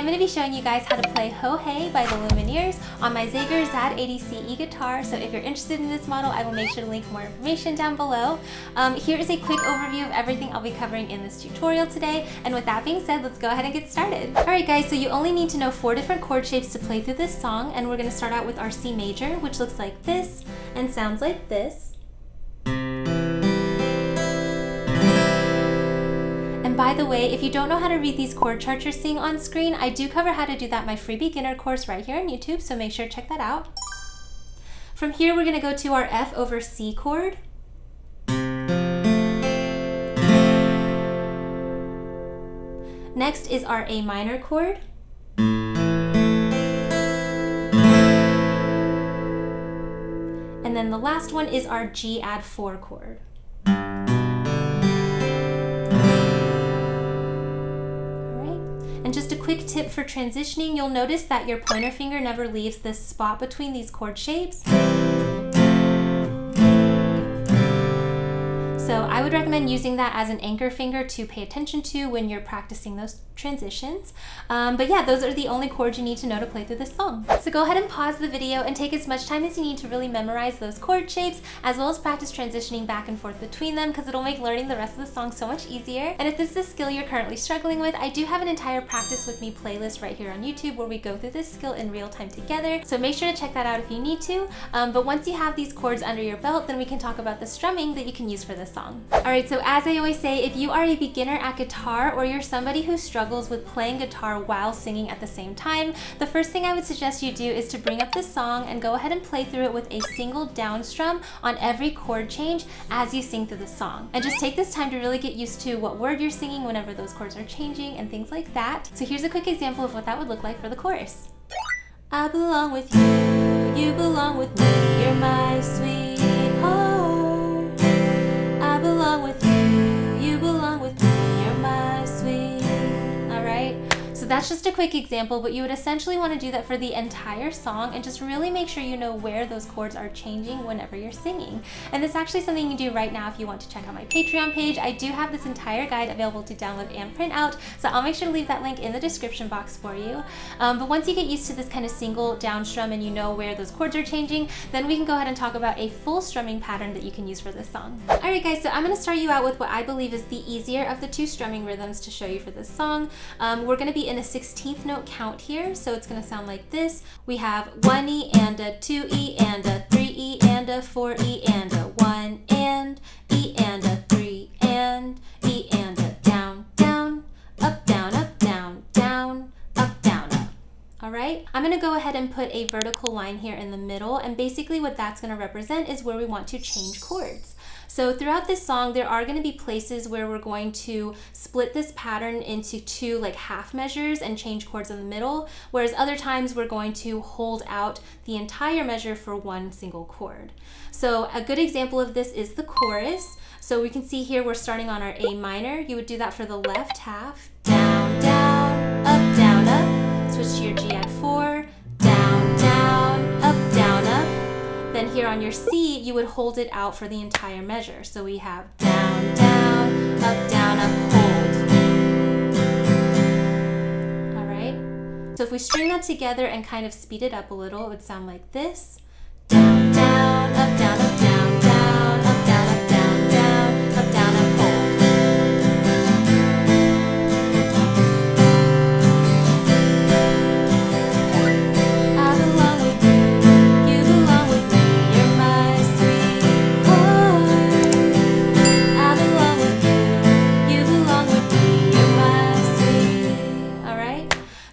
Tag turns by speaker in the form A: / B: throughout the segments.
A: I'm going to be showing you guys how to play Ho Hey by the Lumineers on my Zager ZAD80C e-guitar. So if you're interested in this model, I will make sure to link more information down below. Here is a quick overview of everything I'll be covering in this tutorial today. And with that being said, let's go ahead and get started. Alright guys, so you only need to know 4 different chord shapes to play through this song. And we're going to start out with our C major, which looks like this and sounds like this. And by the way, if you don't know how to read these chord charts you're seeing on screen, I do cover how to do that in my free beginner course right here on YouTube, so make sure to check that out. From here, we're going to go to our F over C chord. Next is our A minor chord. And then the last one is our G add 4 chord. And just a quick tip for transitioning, you'll notice that your pointer finger never leaves this spot between these chord shapes. So I would recommend using that as an anchor finger to pay attention to when you're practicing those transitions. But yeah, those are the only chords you need to know to play through this song. So go ahead and pause the video and take as much time as you need to really memorize those chord shapes, as well as practice transitioning back and forth between them, because it'll make learning the rest of the song so much easier. And if this is a skill you're currently struggling with, I do have an entire practice with me playlist right here on YouTube where we go through this skill in real time together. So make sure to check that out if you need to. But once you have these chords under your belt, then we can talk about the strumming that you can use for this song. Alright, so as I always say, if you are a beginner at guitar or you're somebody who struggles with playing guitar while singing at the same time, the first thing I would suggest you do is to bring up this song and go ahead and play through it with a single down strum on every chord change as you sing through the song. And just take this time to really get used to what word you're singing whenever those chords are changing and things like that. So here's a quick example of what that would look like for the chorus. I belong with you, you belong with me, you're my sweetheart. I belong with you, you belong with me, you're my sweet. Alright, so that's just a quick example, but you would essentially want to do that for the entire song and just really make sure you know where those chords are changing whenever you're singing. And this is actually something you can do right now if you want to check out my Patreon page. I do have this entire guide available to download and print out, so I'll make sure to leave that link in the description box for you. But once you get used to this kind of single down strum and you know where those chords are changing, then we can go ahead and talk about a full strumming pattern that you can use for this song. Alright guys, so I'm going to start you out with what I believe is the easier of the 2 strumming rhythms to show you for this song. We're going to be in a 16th note count here, so it's going to sound like this. We have 1 E and a 2 E and a 3 E and a 4 E and a 1 and E and a 3 and E and a down, down, up, down, up, down, down, up, down, up. Alright, I'm going to go ahead and put a vertical line here in the middle, and basically what that's going to represent is where we want to change chords. So throughout this song, there are going to be places where we're going to split this pattern into 2 like half measures and change chords in the middle, whereas other times we're going to hold out the entire measure for 1 single chord. So a good example of this is the chorus. So we can see here we're starting on our A minor. You would do that for the left half. Down, down, up, down, up. Switch to your G add 4. Down, down, up, down, up. Then here on your C, you would hold it out for the entire measure. So we have down, down, up, hold. All right. So if we string that together and kind of speed it up a little, it would sound like this. Down, down, up, down, up, down, down, up, down, up, down, down, up, down, up, hold.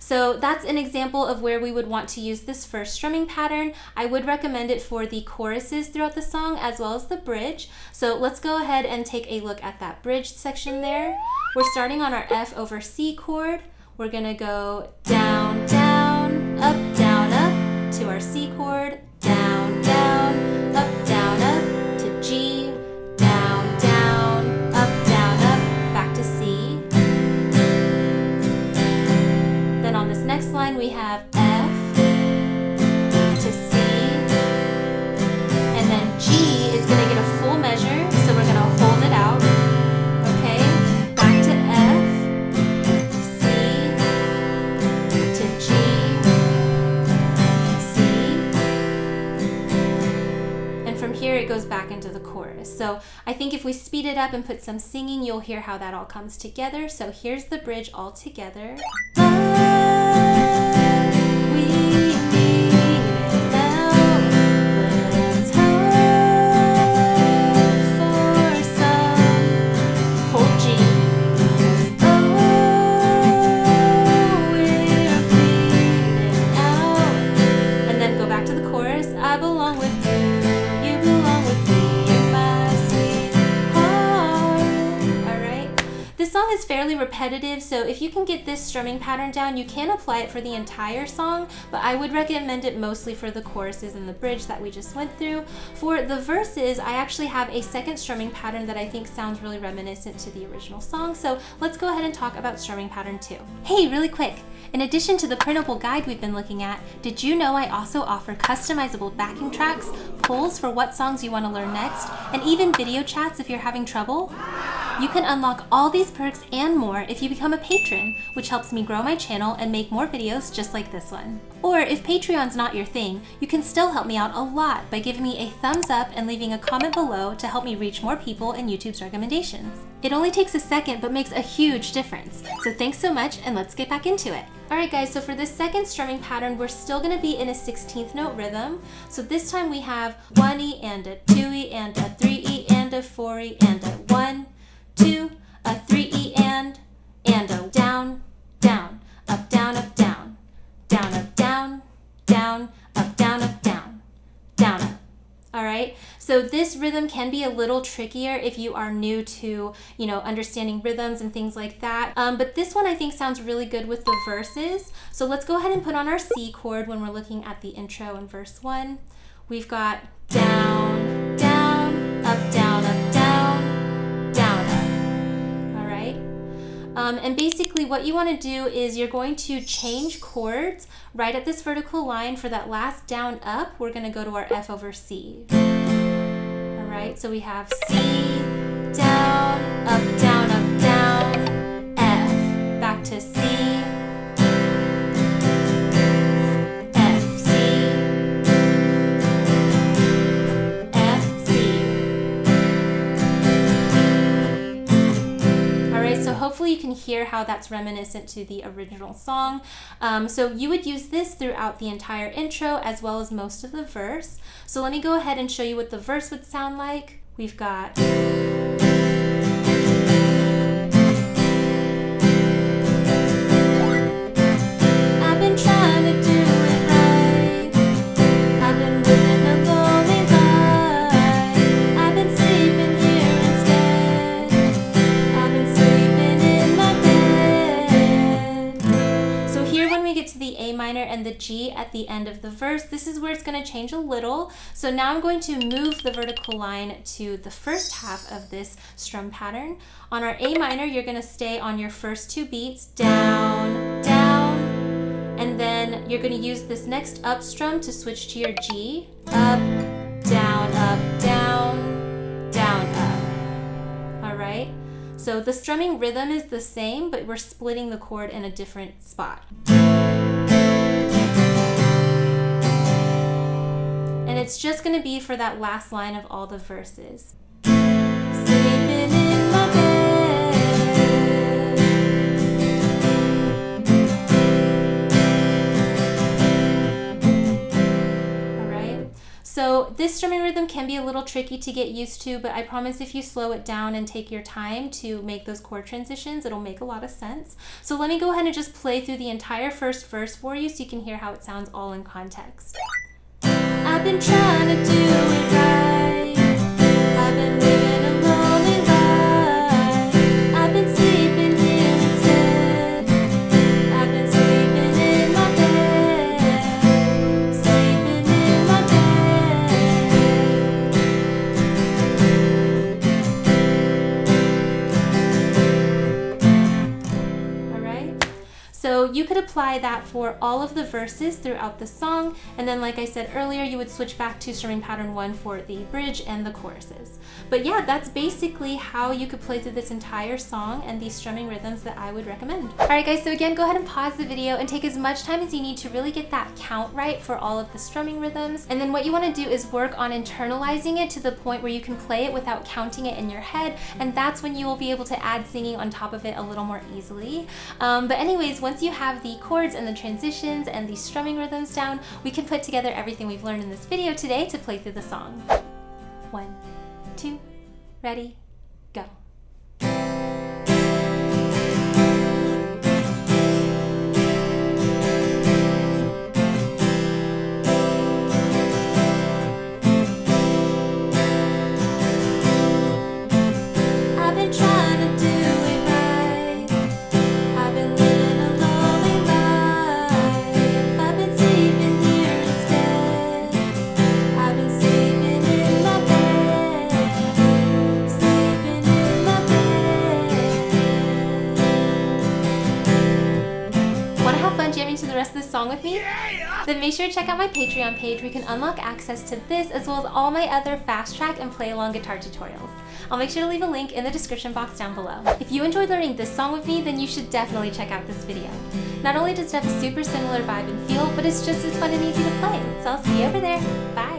A: So that's an example of where we would want to use this first strumming pattern. I would recommend it for the choruses throughout the song as well as the bridge. So let's go ahead and take a look at that bridge section there. We're starting on our F over C chord. We're gonna go down, down, up, to our C chord, down, down, up, to G, down, down, up, back to C. Then on this next line we have F to C, and then G is going to get a full measure, so we're going to hold it out. Okay, back to F, to C, from here it goes back into the chorus. So I think if we speed it up and put some singing, you'll hear how that all comes together. So here's the bridge all together. Is fairly repetitive, so if you can get this strumming pattern down, you can apply it for the entire song, but I would recommend it mostly for the choruses and the bridge that we just went through. For the verses, I actually have a second strumming pattern that I think sounds really reminiscent to the original song, so let's go ahead and talk about strumming pattern 2. Hey, really quick! In addition to the printable guide we've been looking at, did you know I also offer customizable backing tracks, polls for what songs you want to learn next, and even video chats if you're having trouble? You can unlock all these perks and more if you become a patron, which helps me grow my channel and make more videos just like this one. Or if Patreon's not your thing, you can still help me out a lot by giving me a thumbs up and leaving a comment below to help me reach more people in YouTube's recommendations. It only takes a second but makes a huge difference. So thanks so much, and let's get back into it. Alright guys, so for this second strumming pattern, we're still going to be in a 16th note rhythm. So this time we have 1E and a 2E and a 3E and a 4E and a 1, 2, a 3E and a down, down, up, down, up, down, down, up, down, down, up, down, up, down, down, up. Alright, so this rhythm can be a little trickier if you are new to, understanding rhythms and things like that. But this one I think sounds really good with the verses. So let's go ahead and put on our C chord when we're looking at the intro in verse 1. We've got down, down, up, down, up, down, down, up. Alright? And basically what you want to do is you're going to change chords right at this vertical line. For that last down up, we're going to go to our F over C. Alright, so we have C, down, up, down, up, down, F, back to C, F, C, F, C. Alright, so hopefully you can hear how that's reminiscent to the original song. So you would use this throughout the entire intro as well as most of the verse. So let me go ahead and show you what the verse would sound like. We've got I've been trying to do it right. I've been living a lonely life. I've been sleeping here instead. I've been sleeping in my bed. So here when we get to the A minor and the G at the end of the verse, this is where it's going to change a little. So now I'm going to move the vertical line to the first half of this strum pattern. On our A minor, you're going to stay on your first two beats, down, down, and then you're going to use this next up strum to switch to your G, up, down, down, up. All right? So the strumming rhythm is the same, but we're splitting the chord in a different spot. And it's just going to be for that last line of all the verses. Sleeping in my bed. Alright, so this strumming rhythm can be a little tricky to get used to, but I promise if you slow it down and take your time to make those chord transitions, it'll make a lot of sense. So let me go ahead and just play through the entire first verse for you so you can hear how it sounds all in context. I've been trying to do it right. I've been living a lonely life. I've been sleeping here instead. I've been sleeping in my bed. Sleeping in my bed. Alright? So So you could apply that for all of the verses throughout the song, and then like I said earlier, you would switch back to strumming pattern 1 for the bridge and the choruses. But yeah, that's basically how you could play through this entire song and these strumming rhythms that I would recommend. Alright guys, so again, go ahead and pause the video and take as much time as you need to really get that count right for all of the strumming rhythms. And then what you want to do is work on internalizing it to the point where you can play it without counting it in your head, and that's when you will be able to add singing on top of it a little more easily. But anyways, once you have the chords and the transitions and the strumming rhythms down, we can put together everything we've learned in this video today to play through the song. 1, 2, ready, go. Jamming to the rest of this song with me? Yeah! Then make sure to check out my Patreon page where you can unlock access to this as well as all my other fast track and play along guitar tutorials. I'll make sure to leave a link in the description box down below. If you enjoyed learning this song with me, then you should definitely check out this video. Not only does it have a super similar vibe and feel, but it's just as fun and easy to play. So I'll see you over there. Bye!